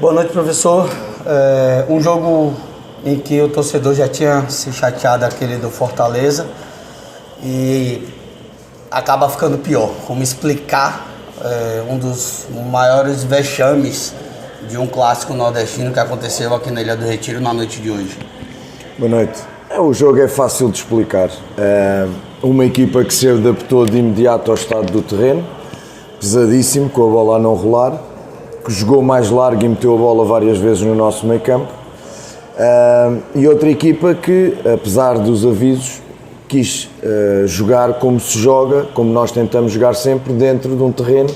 Boa noite, professor. Um jogo em que o torcedor já tinha se chateado, aquele do Fortaleza, e acaba ficando pior. Como explicar um dos maiores vexames de um clássico nordestino que aconteceu aqui na Ilha do Retiro na noite de hoje? Boa noite. O jogo é fácil de explicar. Uma equipa que se adaptou de imediato ao estado do terreno, pesadíssimo, com a bola a não rolar, que jogou mais largo e meteu a bola várias vezes no nosso meio campo. E outra equipa que, apesar dos avisos, quis jogar como se joga, como nós tentamos jogar sempre, dentro de um terreno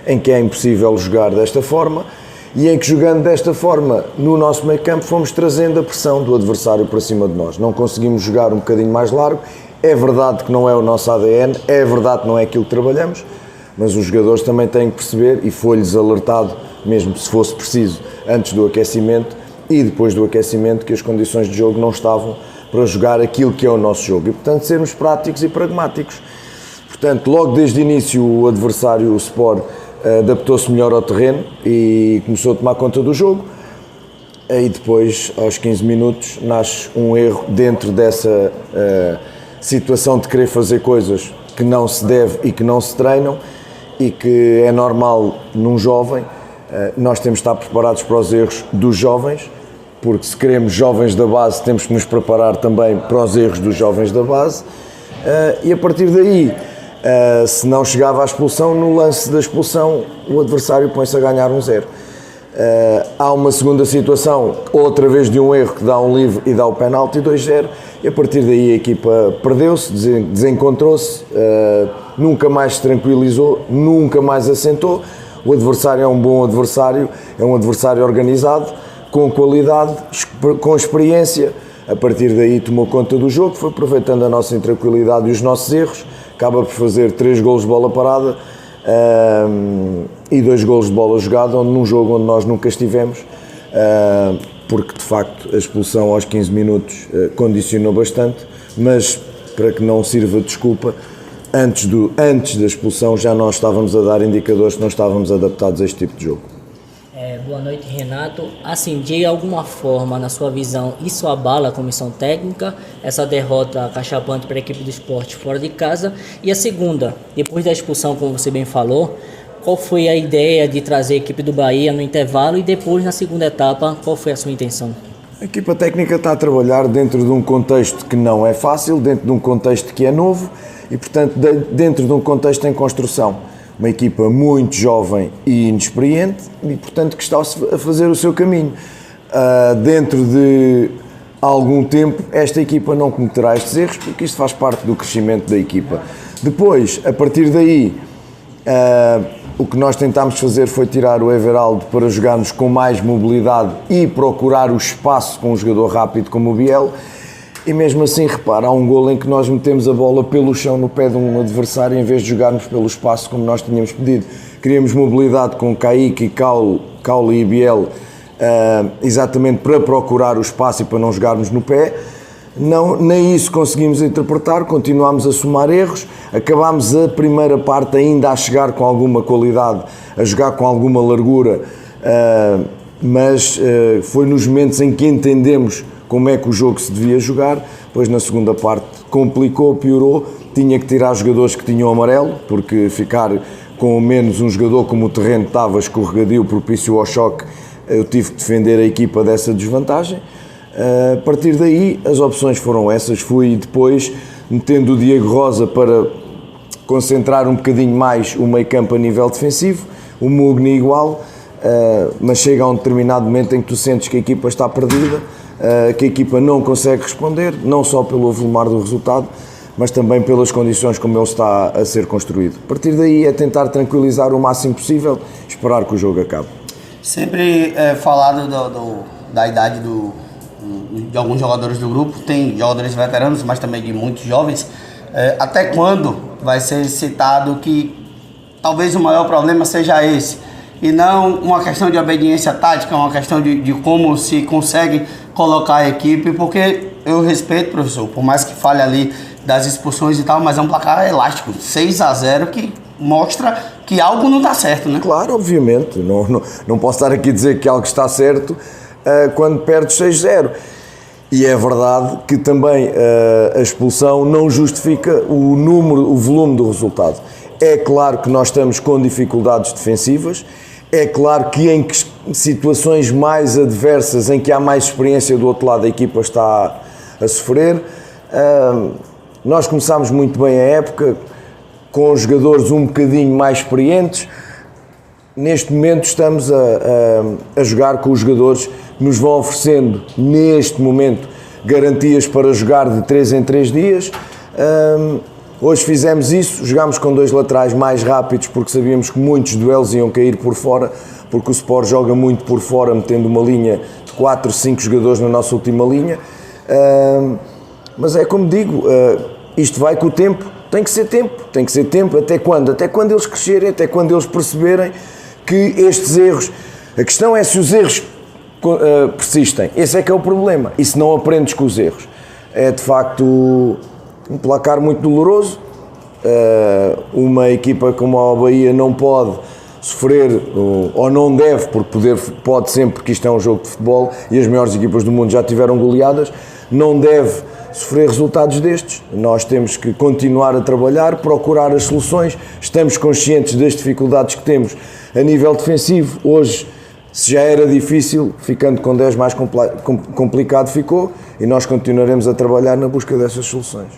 em que é impossível jogar desta forma e em que, jogando desta forma no nosso meio campo, fomos trazendo a pressão do adversário para cima de nós. Não conseguimos jogar um bocadinho mais largo. É verdade que não é o nosso ADN, é verdade que não é aquilo que trabalhamos, mas os jogadores também têm que perceber, e foi-lhes alertado, mesmo se fosse preciso, antes do aquecimento e depois do aquecimento, que as condições de jogo não estavam para jogar aquilo que é o nosso jogo. E, portanto, sermos práticos e pragmáticos. Portanto, logo desde o início, o adversário, o Sport, adaptou-se melhor ao terreno e começou a tomar conta do jogo. E depois, aos 15 minutos, nasce um erro dentro dessa situação de querer fazer coisas que não se deve e que não se treinam, e que é normal num jovem. Nós temos de estar preparados para os erros dos jovens, porque se queremos jovens da base, temos que nos preparar também para os erros dos jovens da base. E a partir daí, se não chegava à expulsão, no lance da expulsão, o adversário põe-se a ganhar 1-0. Há uma segunda situação, outra vez de um erro, que dá um livre e dá o penalti, 2-0, e a partir daí a equipa perdeu-se, desencontrou-se, nunca mais se tranquilizou, nunca mais assentou. O adversário é um bom adversário, é um adversário organizado, com qualidade, com experiência. A partir daí tomou conta do jogo, foi aproveitando a nossa intranquilidade e os nossos erros, acaba por fazer 3 golos de bola parada e 2 golos de bola jogada, num jogo onde nós nunca estivemos, porque de facto a expulsão aos 15 minutos condicionou bastante, mas para que não sirva de desculpa, antes da expulsão já nós estávamos a dar indicadores que não estávamos adaptados a este tipo de jogo. Boa noite, Renato. Assim, de alguma forma, na sua visão, isso abala a comissão técnica, essa derrota cachapante para a equipe do Sport fora de casa? E a segunda, depois da expulsão, como você bem falou, qual foi a ideia de trazer a equipe do Bahia no intervalo, e depois, na segunda etapa, qual foi a sua intenção? A equipa técnica está a trabalhar dentro de um contexto que não é fácil, dentro de um contexto que é novo e, portanto, dentro de um contexto em construção. Uma equipa muito jovem e inexperiente e, portanto, que está a fazer o seu caminho. Dentro de algum tempo, esta equipa não cometerá estes erros, porque isto faz parte do crescimento da equipa. Depois, a partir daí, o que nós tentámos fazer foi tirar o Everaldo para jogarmos com mais mobilidade e procurar o espaço com um jogador rápido como o Biel. E mesmo assim, repara, há um golo em que nós metemos a bola pelo chão no pé de um adversário em vez de jogarmos pelo espaço como nós tínhamos pedido. Queríamos mobilidade com Kaique, Caule e Biel, exatamente para procurar o espaço e para não jogarmos no pé. Não, nem isso conseguimos interpretar, continuámos a somar erros, acabámos a primeira parte ainda a chegar com alguma qualidade, a jogar com alguma largura, mas foi nos momentos em que entendemos como é que o jogo se devia jogar. Depois na segunda parte complicou, piorou, tinha que tirar jogadores que tinham amarelo, porque ficar com menos um jogador como o terreno estava escorregadio, propício ao choque, eu tive que defender a equipa dessa desvantagem. A partir daí as opções foram essas, fui depois metendo o Diego Rosa para concentrar um bocadinho mais o meio campo a nível defensivo, o Mugni igual, mas chega a um determinado momento em que tu sentes que a equipa está perdida, que a equipa não consegue responder, não só pelo avolumar do resultado, mas também pelas condições como ele está a ser construído. A partir daí é tentar tranquilizar o máximo possível, esperar que o jogo acabe. Sempre falado da idade de alguns jogadores do grupo, tem jogadores veteranos, mas também de muitos jovens. Até quando vai ser citado que talvez o maior problema seja esse, e não uma questão de obediência tática, uma questão de como se consegue colocar a equipe? Porque eu respeito, professor, por mais que fale ali das expulsões e tal, mas é um placar elástico, 6-0, que mostra que algo não está certo, né? Claro, obviamente, não posso estar aqui a dizer que algo está certo quando perde 6-0. E é verdade que também a expulsão não justifica o volume do resultado. É claro que nós estamos com dificuldades defensivas, é claro que em situações mais adversas, em que há mais experiência do outro lado, a equipa está a sofrer. Nós começámos muito bem a época, com os jogadores um bocadinho mais experientes. Neste momento estamos a jogar com os jogadores que nos vão oferecendo, neste momento, garantias para jogar de 3 em 3 dias. Hoje fizemos isso, jogámos com 2 laterais mais rápidos, porque sabíamos que muitos duelos iam cair por fora, porque o Sport joga muito por fora, metendo uma linha de 4, 5 jogadores na nossa última linha. Mas é como digo, isto vai com o tempo, tem que ser tempo, até quando? Até quando eles crescerem, até quando eles perceberem que estes erros, a questão é se os erros persistem, esse é que é o problema, e se não aprendes com os erros. É de facto um placar muito doloroso, uma equipa como a Bahia não pode sofrer, ou não deve, porque pode sempre, porque isto é um jogo de futebol e as melhores equipas do mundo já tiveram goleadas, não deve sofrer resultados destes. Nós temos que continuar a trabalhar, procurar as soluções, estamos conscientes das dificuldades que temos a nível defensivo. Hoje, se já era difícil, ficando com 10 mais complicado ficou, e nós continuaremos a trabalhar na busca dessas soluções.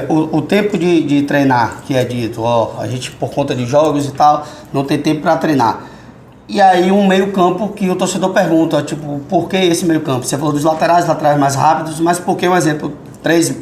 O tempo de treinar, que é dito, a gente por conta de jogos e tal, não tem tempo para treinar. E aí um meio campo que o torcedor pergunta, tipo, por que esse meio campo? Você falou dos laterais mais rápidos, mas por que, um exemplo, 3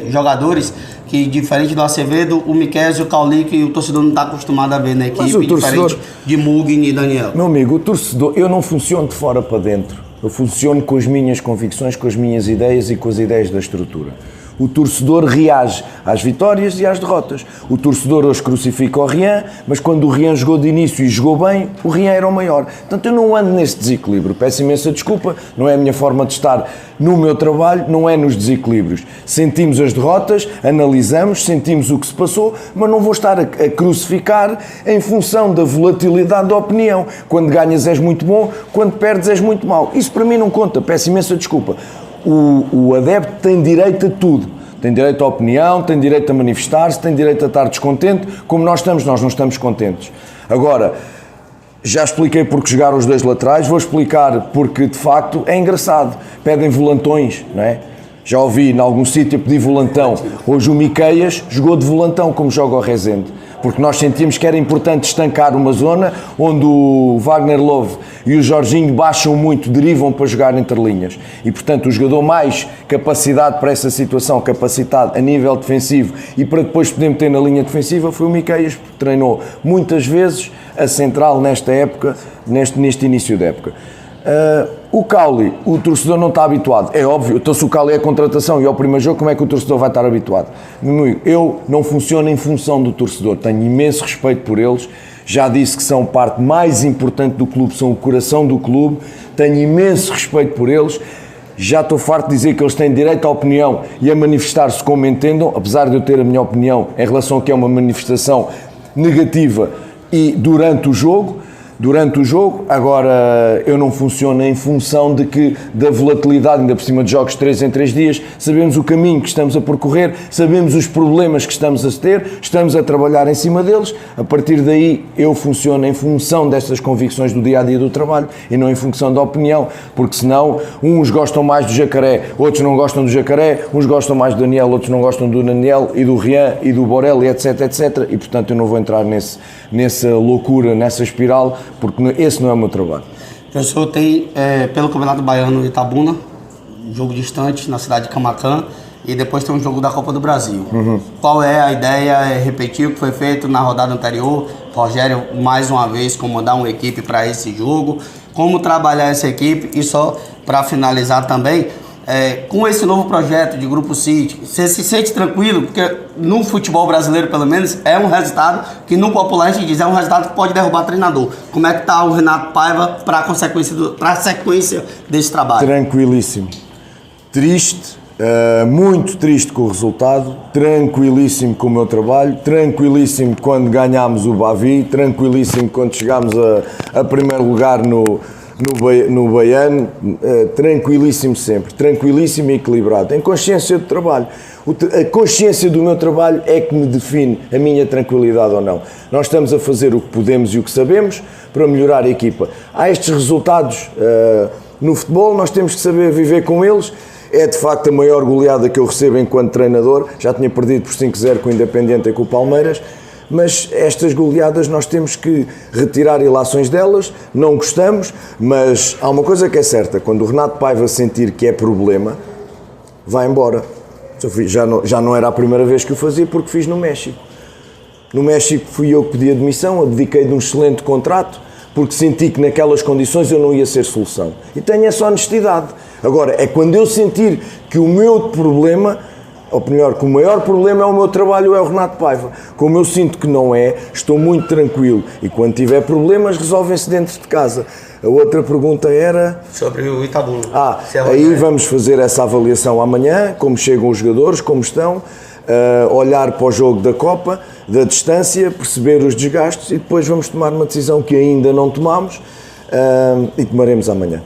jogadores que, diferente do Acevedo, o Miquel e o Cauli, que o torcedor não está acostumado a ver na equipe, diferente de Mugni e Daniel? Meu amigo, o torcedor, eu não funciono de fora para dentro, eu funciono com as minhas convicções, com as minhas ideias e com as ideias da estrutura. O torcedor reage às vitórias e às derrotas. O torcedor hoje crucifica o Rian, mas quando o Rian jogou de início e jogou bem, o Rian era o maior. Portanto, eu não ando nesse desequilíbrio. Peço imensa desculpa, não é a minha forma de estar no meu trabalho, não é nos desequilíbrios. Sentimos as derrotas, analisamos, sentimos o que se passou, mas não vou estar a crucificar em função da volatilidade da opinião. Quando ganhas és muito bom, quando perdes és muito mau. Isso para mim não conta, peço imensa desculpa. O adepto tem direito a tudo, tem direito à opinião, tem direito a manifestar-se, tem direito a estar descontente, como nós não estamos contentes. Agora, já expliquei porque jogaram os 2 laterais, vou explicar porque de facto é engraçado, pedem volantões, não é? Já ouvi em algum sítio pedir volantão, hoje o Miqueias jogou de volantão como joga o Rezende, porque nós sentíamos que era importante estancar uma zona onde o Wagner Love e o Jorginho baixam muito, derivam para jogar entre linhas. E, portanto, o jogador mais capacidade para essa situação, capacidade a nível defensivo e para depois poder meter na linha defensiva foi o Miqueias, porque treinou muitas vezes a central nesta época, neste início da época. O Cauli, o torcedor não está habituado, é óbvio, então se o Cauli é a contratação e é o primeiro jogo, como é que o torcedor vai estar habituado? Meu amigo, eu não funciono em função do torcedor, tenho imenso respeito por eles, já disse que são parte mais importante do clube, são o coração do clube, tenho imenso respeito por eles, já estou farto de dizer que eles têm direito à opinião e a manifestar-se como entendam, apesar de eu ter a minha opinião em relação a que é uma manifestação negativa e durante o jogo, agora eu não funciono em função da volatilidade, ainda por cima de jogos de 3 em 3 dias, sabemos o caminho que estamos a percorrer, sabemos os problemas que estamos a ter, estamos a trabalhar em cima deles, a partir daí eu funciono em função destas convicções do dia-a-dia do trabalho e não em função da opinião, porque senão uns gostam mais do Jacaré, outros não gostam do Jacaré, uns gostam mais do Daniel, outros não gostam do Daniel e do Rian e do Borel, etc, e portanto eu não vou entrar nessa loucura, nessa espiral, porque esse não é o meu trabalho. O senhor tem, pelo Campeonato Baiano Itabuna, um jogo distante na cidade de Camaquã, e depois tem um jogo da Copa do Brasil. Qual é a ideia? É repetir o que foi feito na rodada anterior? Rogério, mais uma vez, comandar uma equipe para esse jogo? Como trabalhar essa equipe? E só para finalizar também, com esse novo projeto de Grupo City, você se sente tranquilo? Porque no futebol brasileiro, pelo menos, é um resultado que no popular a gente diz, é um resultado que pode derrubar treinador. Como é que está o Renato Paiva para a sequência desse trabalho? Tranquilíssimo. Triste, Muito triste com o resultado, tranquilíssimo com o meu trabalho, tranquilíssimo quando ganhámos o Bavi, tranquilíssimo quando chegámos a primeiro lugar no Baiano, tranquilíssimo sempre, tranquilíssimo e equilibrado, em consciência de trabalho. A consciência do meu trabalho é que me define a minha tranquilidade ou não. Nós estamos a fazer o que podemos e o que sabemos para melhorar a equipa. Há estes resultados no futebol, nós temos que saber viver com eles. É de facto a maior goleada que eu recebo enquanto treinador, já tinha perdido por 5-0 com o Independiente e com o Palmeiras, mas estas goleadas nós temos que retirar ilações delas, não gostamos, mas há uma coisa que é certa, quando o Renato Paiva sentir que é problema, vai embora. Já não era a primeira vez que o fazia porque fiz no México. No México fui eu que pedi admissão, abdiquei de um excelente contrato, porque senti que naquelas condições eu não ia ser solução. E tenho essa honestidade. Agora, é quando eu sentir que o meu problema, ou melhor, que o maior problema é o meu trabalho, é o Renato Paiva. Como eu sinto que não é, estou muito tranquilo. E quando tiver problemas, resolvem-se dentro de casa. A outra pergunta era... Sobre o Itabuna. Aí vamos fazer essa avaliação amanhã, como chegam os jogadores, como estão, olhar para o jogo da Copa, da distância, perceber os desgastes e depois vamos tomar uma decisão que ainda não tomamos e tomaremos amanhã.